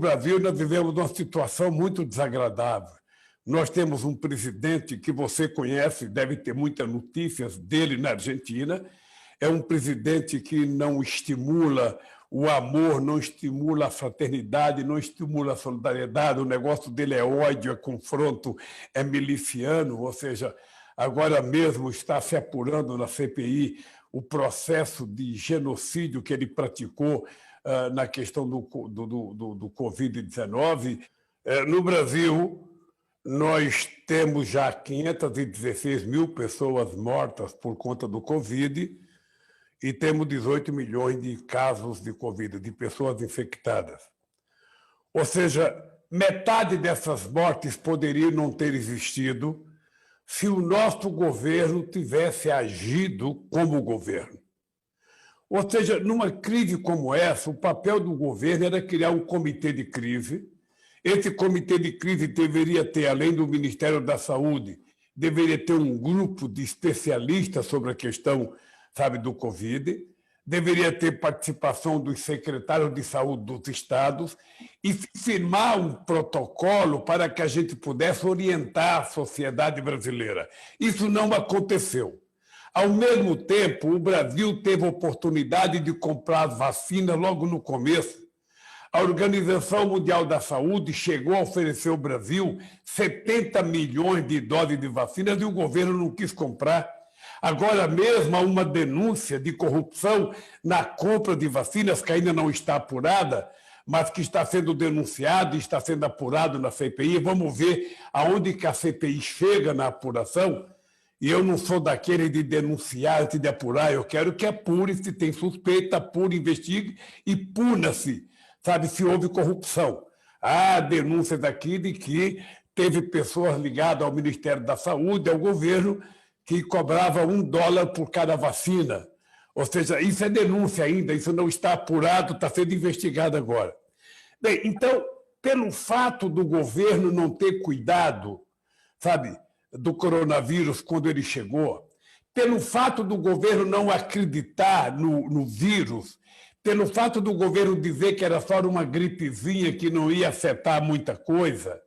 Brasil, nós vivemos uma situação muito desagradável. Nós temos um presidente que você conhece, deve ter muitas notícias dele na Argentina. É um presidente que não estimula o amor, não estimula a fraternidade, não estimula a solidariedade. O negócio dele é ódio, é confronto, é miliciano. Ou seja, agora mesmo está se apurando na CPI o processo de genocídio que ele praticou na questão do Covid-19. No Brasil, nós temos já 516 mil pessoas mortas por conta do Covid e temos 18 milhões de casos de Covid, de pessoas infectadas. Ou seja, metade dessas mortes poderia não ter existido se o nosso governo tivesse agido como governo. Ou seja, numa crise como essa, o papel do governo era criar um comitê de crise. Esse comitê de crise deveria ter, além do Ministério da Saúde, deveria ter um grupo de especialistas sobre a questão, sabe, do Covid, deveria ter participação dos secretários de saúde dos estados e firmar um protocolo para que a gente pudesse orientar a sociedade brasileira. Isso não aconteceu. Ao mesmo tempo, o Brasil teve a oportunidade de comprar vacina logo no começo. A Organização Mundial da Saúde chegou a oferecer ao Brasil 70 milhões de doses de vacinas e o governo não quis comprar. Agora mesmo há uma denúncia de corrupção na compra de vacinas que ainda não está apurada, mas que está sendo denunciado e está sendo apurado na CPI. Vamos ver aonde que a CPI chega na apuração. E eu não sou daquele de denunciar antes de apurar, eu quero que apure, se tem suspeita, apure, investigue e puna-se, sabe, se houve corrupção. Há denúncias aqui de que teve pessoas ligadas ao Ministério da Saúde, ao governo, que cobrava $1 por cada vacina. Ou seja, isso é denúncia ainda, isso não está apurado, está sendo investigado agora. Bem, então, pelo fato do governo não ter cuidado, sabe, do coronavírus quando ele chegou, pelo fato do governo não acreditar no vírus, pelo fato do governo dizer que era só uma gripezinha que não ia afetar muita coisa,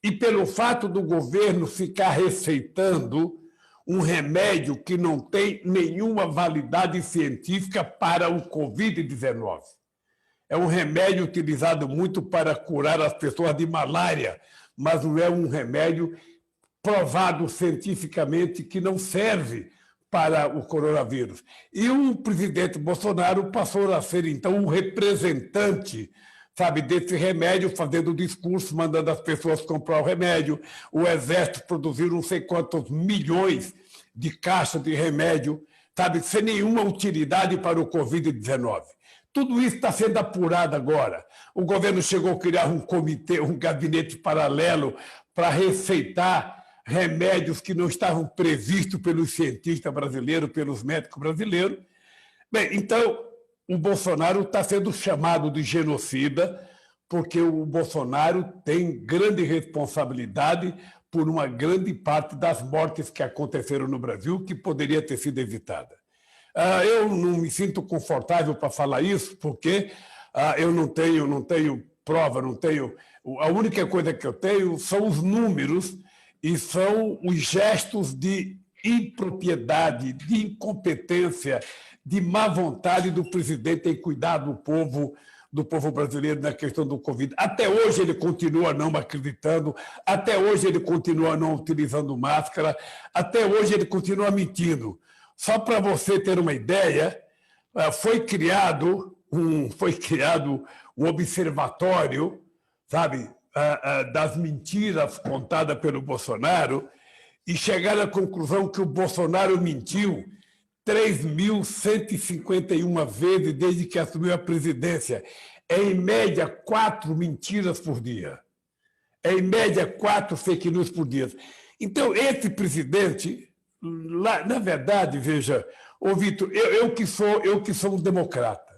e pelo fato do governo ficar receitando um remédio que não tem nenhuma validade científica para o Covid-19. É um remédio utilizado muito para curar as pessoas de malária, mas não é um remédio provado cientificamente que não serve para o coronavírus. E o presidente Bolsonaro passou a ser, então, um representante, sabe, desse remédio, fazendo discurso, mandando as pessoas comprar o remédio. O Exército produziu não sei quantos milhões de caixas de remédio, sabe, sem nenhuma utilidade para o Covid-19. Tudo isso está sendo apurado agora. O governo chegou a criar um comitê, um gabinete paralelo para receitar remédios que não estavam previstos pelos cientistas brasileiros, pelos médicos brasileiros. Bem, então, o Bolsonaro está sendo chamado de genocida, porque o Bolsonaro tem grande responsabilidade por uma grande parte das mortes que aconteceram no Brasil, que poderia ter sido evitada. Eu não me sinto confortável para falar isso, porque eu não tenho prova, não tenho. A única coisa que eu tenho são os números e são os gestos de impropriedade, de incompetência, de má vontade do presidente em cuidar do povo brasileiro na questão do Covid. Até hoje ele continua não acreditando, até hoje ele continua não utilizando máscara, até hoje ele continua mentindo. Só para você ter uma ideia, foi criado um observatório, sabe, das mentiras contadas pelo Bolsonaro e chegaram à conclusão que o Bolsonaro mentiu 3.151 vezes desde que assumiu a presidência. É, em média, 4 mentiras por dia. É, em média, 4 fake news por dia. Então, esse presidente, na verdade, veja, ô Vitor, eu que sou um democrata,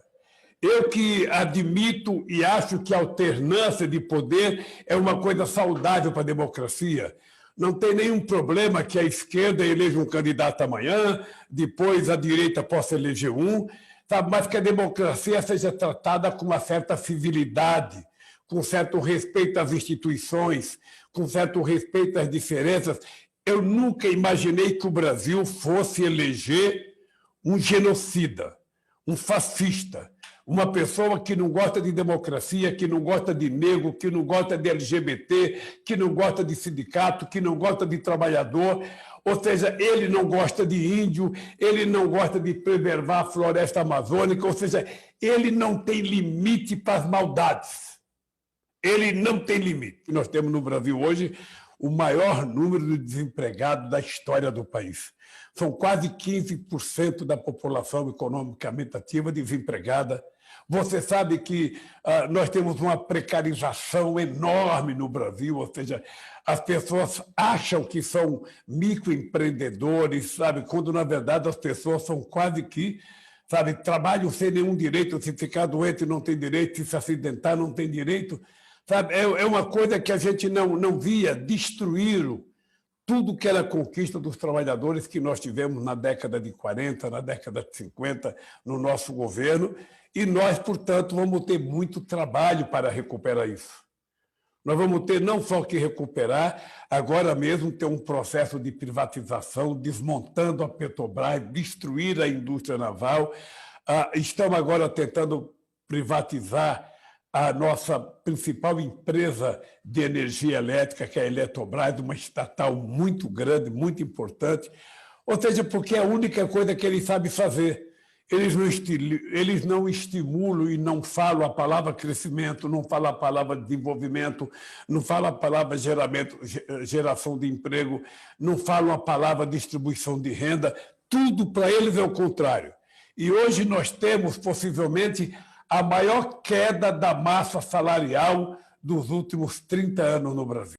eu que admito e acho que a alternância de poder é uma coisa saudável para a democracia. Não tem nenhum problema que a esquerda eleja um candidato amanhã, depois a direita possa eleger um, sabe? Mas que a democracia seja tratada com uma certa civilidade, com certo respeito às instituições, com certo respeito às diferenças. Eu nunca imaginei que o Brasil fosse eleger um genocida, um fascista, uma pessoa que não gosta de democracia, que não gosta de negro, que não gosta de LGBT, que não gosta de sindicato, que não gosta de trabalhador. Ou seja, ele não gosta de índio, ele não gosta de preservar a floresta amazônica, ou seja, ele não tem limite para as maldades. Ele não tem limite. Nós temos no Brasil hoje o maior número de desempregados da história do país. São quase 15% da população economicamente ativa desempregada. Você sabe que nós temos uma precarização enorme no Brasil, ou seja, as pessoas acham que são microempreendedores, sabe, quando, na verdade, as pessoas são quase que, sabe, trabalham sem nenhum direito, se ficar doente não tem direito, se acidentar não tem direito. Sabe, é uma coisa que a gente não via, destruíram tudo que era conquista dos trabalhadores que nós tivemos na década de 40, na década de 50, no nosso governo, e nós, portanto, vamos ter muito trabalho para recuperar isso. Nós vamos ter não só que recuperar, agora mesmo ter um processo de privatização, desmontando a Petrobras, destruir a indústria naval. Estamos agora tentando privatizar a nossa principal empresa de energia elétrica, que é a Eletrobras, uma estatal muito grande, muito importante, ou seja, porque é a única coisa que eles sabem fazer. Eles não estimulam e não falam a palavra crescimento, não falam a palavra desenvolvimento, não falam a palavra geração de emprego, não falam a palavra distribuição de renda, tudo para eles é o contrário. E hoje nós temos, possivelmente, a maior queda da massa salarial dos últimos 30 anos no Brasil.